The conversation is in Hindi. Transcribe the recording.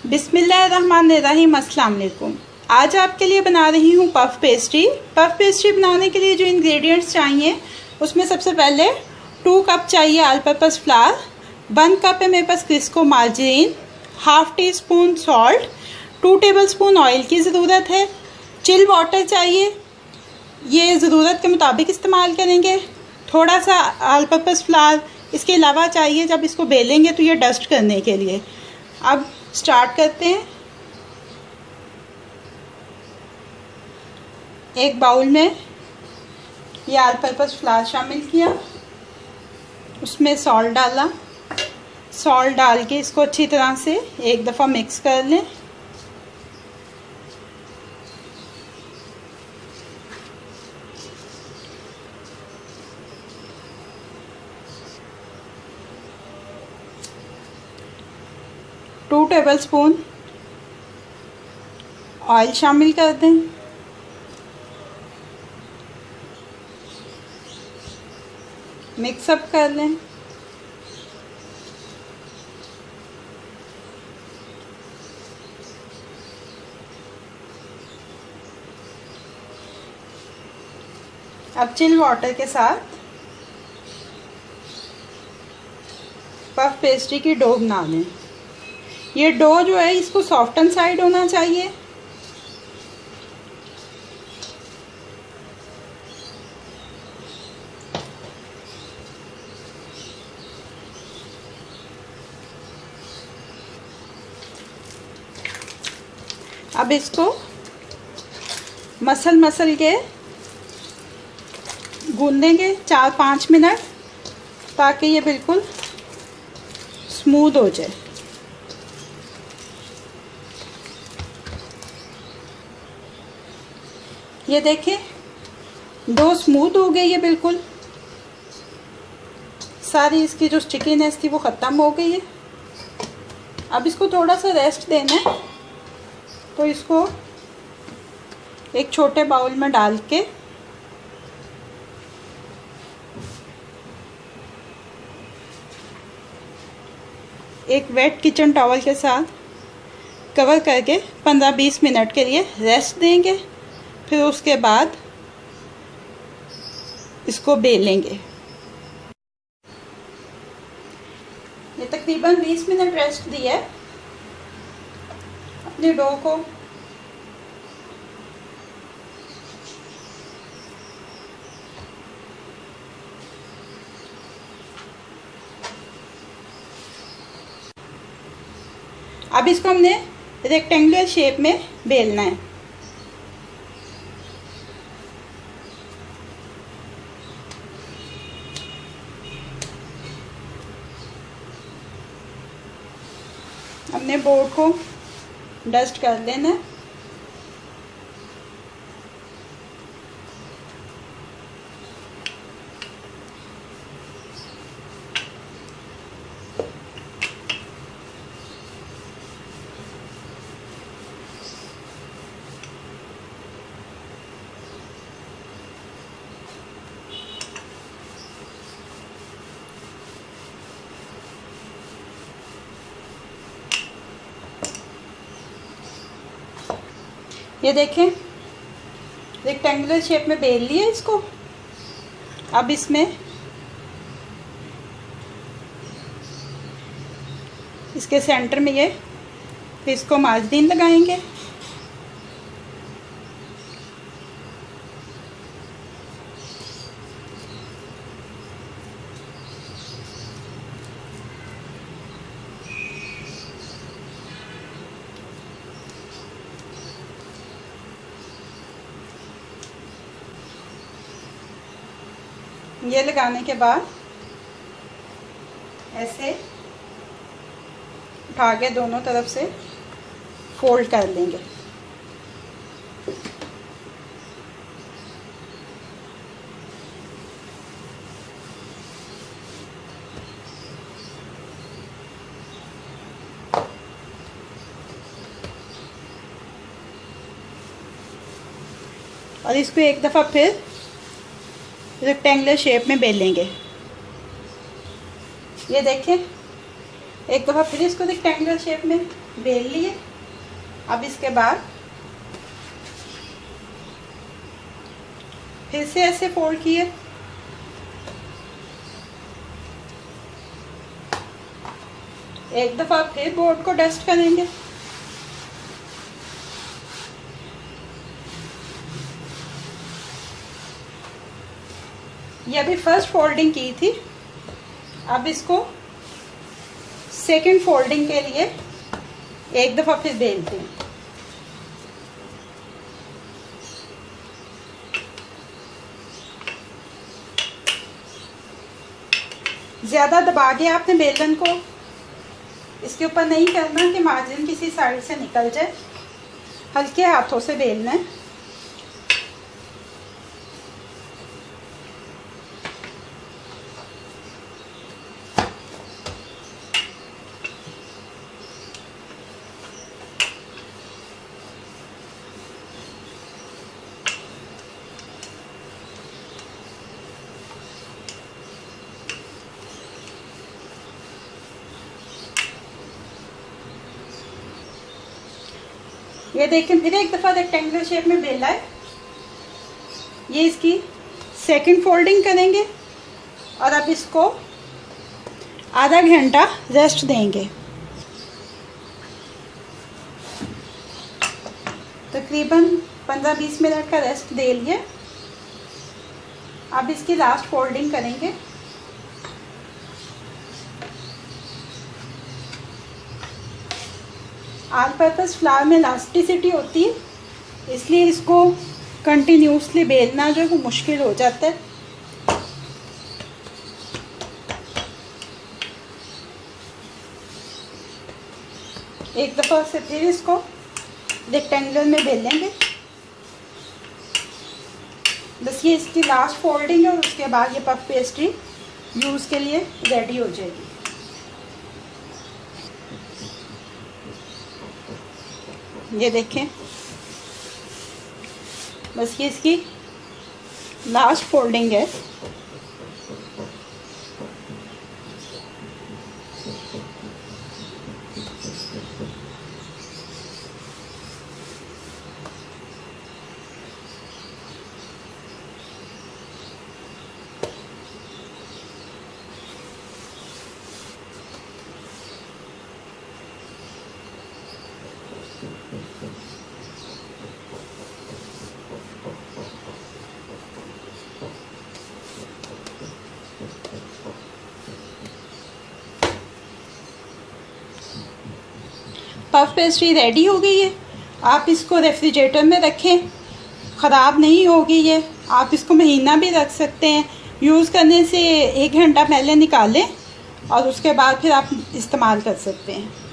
बिस्मिल्लाहिर्रहमानिर्रहीम। अस्सलाम वालेकुम। आज आपके लिए बना रही हूँ पफ़ पेस्ट्री। पफ़ पेस्ट्री बनाने के लिए जो इंग्रेडिएंट्स चाहिए उसमें सबसे पहले 2 कप चाहिए ऑल पर्पस फ्लावर, 1 कप है मेरे पास Crisco margarine, half teaspoon salt, 2 tablespoon oil की ज़रूरत है। चिल वाटर चाहिए, ये ज़रूरत के मुताबिक इस्तेमाल करेंगे। थोड़ा सा ऑल पर्पस फ्लावर इसके अलावा चाहिए जब इसको बेलेंगे तो ये डस्ट करने के लिए। अब स्टार्ट करते हैं। एक बाउल में ये ऑल पर्पस फ्लावर शामिल किया, उसमें सॉल्ट डाला। सॉल्ट डाल के इसको अच्छी तरह से एक दफ़ा मिक्स कर लें। टू टेबलस्पून ऑयल शामिल कर दें। मिक्सअप कर लें। अब चिल वाटर के साथ पफ पेस्ट्री की डो बना लें। ये डो जो है इसको सॉफ्टन साइड होना चाहिए। अब इसको मसल के गूंदेंगे 4-5 मिनट ताकि ये बिल्कुल स्मूथ हो जाए। ये देखें डो स्मूथ हो गई है, बिल्कुल सारी इसकी जो स्टिकीनेस थी वो ख़त्म हो गई है। अब इसको थोड़ा सा रेस्ट देना है, तो इसको एक छोटे बाउल में डाल के एक वेट किचन टॉवल के साथ कवर करके 15-20 मिनट के लिए रेस्ट देंगे। फिर उसके बाद इसको बेलेंगे। ये तकरीबन 20 मिनट रेस्ट दिया है। अपने डो को अब इसको हमने रेक्टेंगुलर शेप में बेलना है। हमने बोर्ड को डस्ट कर लेना है। ये देखें रेक्टेंगुलर शेप में बेल लिया इसको। अब इसमें इसके सेंटर में ये इसको मार्जरीन लगाएंगे। ये लगाने के बाद ऐसे उठा के दोनों तरफ से फोल्ड कर लेंगे। और इसको एक दफ़ा फिर रेक्टेंगुलर शेप में बेलेंगे। ये देखें एक दफ़ा फिर इसको रेक्टेंगुलर शेप में बेल लिए। अब इसके बाद फिर से ऐसे फोल्ड किए, एक दफ़ा फिर बोर्ड को डस्ट करेंगे। ये अभी फर्स्ट फोल्डिंग की थी, अब इसको सेकंड फोल्डिंग के लिए एक दफ़ा फिर बेलते हैं। ज़्यादा दबा के आपने बेलन को इसके ऊपर नहीं करना कि मार्जिन किसी साइड से निकल जाए, हल्के हाथों से बेलना है। ये देखें फिर एक दफ़ा रेक्टेंगुलर शेप में बेला है। ये इसकी सेकंड फोल्डिंग करेंगे और अब इसको आधा घंटा रेस्ट देंगे। तकरीबन 15-20 मिनट का रेस्ट दे लिए। अब इसकी लास्ट फोल्डिंग करेंगे। ऑल पर्पस फ्लावर में इलास्टिसिटी होती है, इसलिए इसको कंटिन्यूसली बेलना जो है वो मुश्किल हो जाता है। एक दफ़ा से फिर इसको रेक्टेंगुलर में बेल लेंगे। बस ये इसकी लास्ट फोल्डिंग है और उसके बाद ये पफ पेस्ट्री यूज़ के लिए रेडी हो जाएगी। ये देखें, बस ये इसकी लास्ट फोल्डिंग है। पफ पेस्ट्री रेडी हो गई है। आप इसको रेफ्रिजरेटर में रखें, ख़राब नहीं होगी ये। आप इसको महीना भी रख सकते हैं। यूज़ करने से 1 घंटा पहले निकालें और उसके बाद फिर आप इस्तेमाल कर सकते हैं।